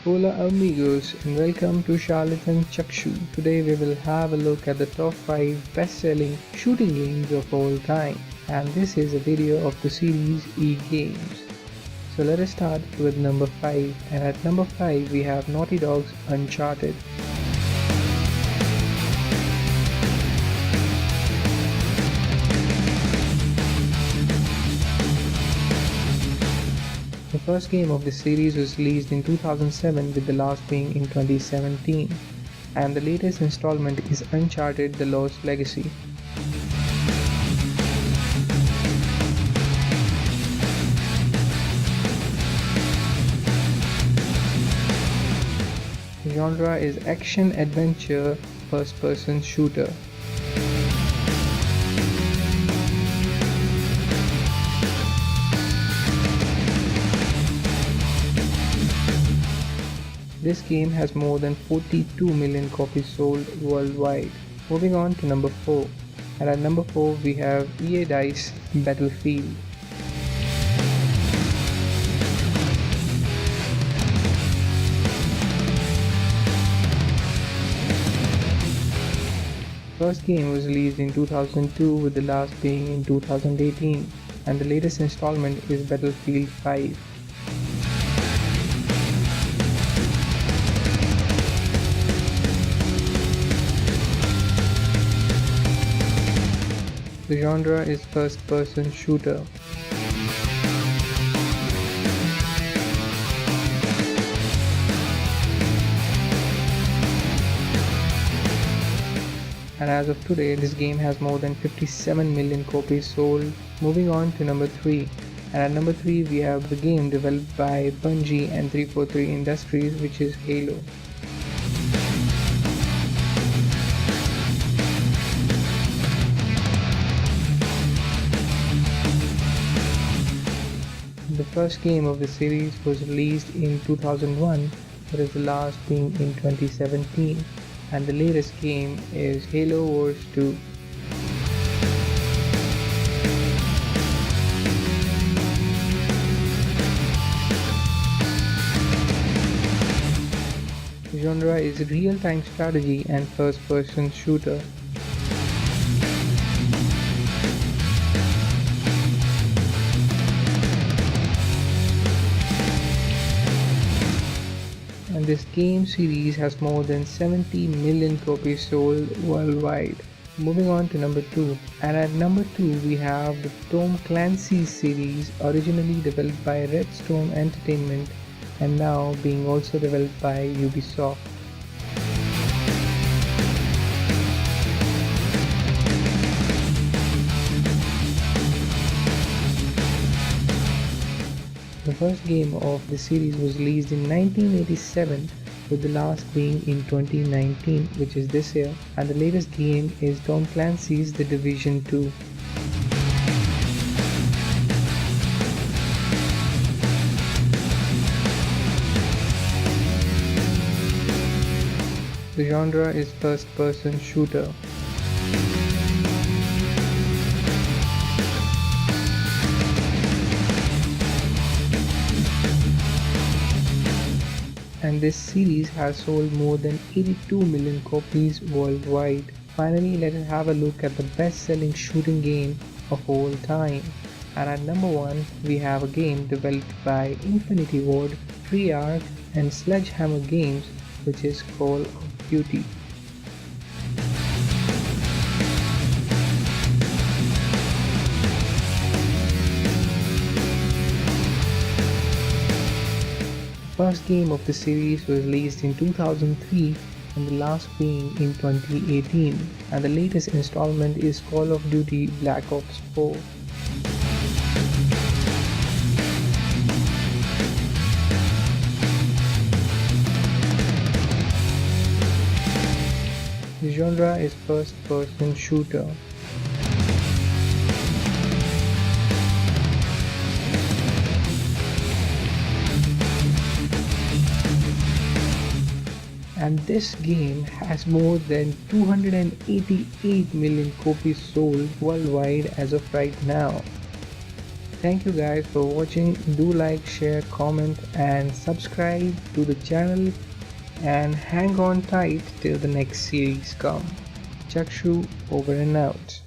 Hola amigos and welcome to Charlatan Chakshu. Today we will have a look at the top 5 best-selling shooting games of all time, and this is a video of the series eGAMES. So let us start with number 5, and at number 5 we have Naughty Dog's Uncharted. The first game of this series was released in 2007 with the last being in 2017, and the latest installment is Uncharted: The Lost Legacy. The genre is action-adventure first-person shooter. This game has more than 42 million copies sold worldwide. Moving on to number 4, and at number 4 we have EA Dice Battlefield. First game was released in 2002 with the last being in 2018, and the latest installment is Battlefield 5. The genre is first-person shooter. And as of today, this game has more than 57 million copies sold. Moving on to number 3. And at number 3 we have the game developed by Bungie and 343 Industries, which is Halo. The first game of the series was released in 2001, whereas the last being in 2017, and the latest game is Halo Wars 2. The genre is real-time strategy and first-person shooter. And this game series has more than 70 million copies sold worldwide. Moving on to number 2, and at number 2 we have the Tom Clancy series, originally developed by Redstone Entertainment and now being also developed by Ubisoft. The first game of the series was released in 1987 with the last being in 2019, which is this year, and the latest game is Tom Clancy's The Division 2. The genre is first-person shooter. And this series has sold more than 82 million copies worldwide. Finally, let us have a look at the best-selling shooting game of all time. And at number 1, we have a game developed by Infinity Ward, Treyarch and Sledgehammer Games, which is Call of Duty. The first game of the series was released in 2003 and the last being in 2018, and the latest installment is Call of Duty Black Ops 4. The genre is first-person shooter. And this game has more than 288 million copies sold worldwide as of right now. Thank you guys for watching. Do like, share, comment and subscribe to the channel and hang on tight till the next series come. Chakshu over and out.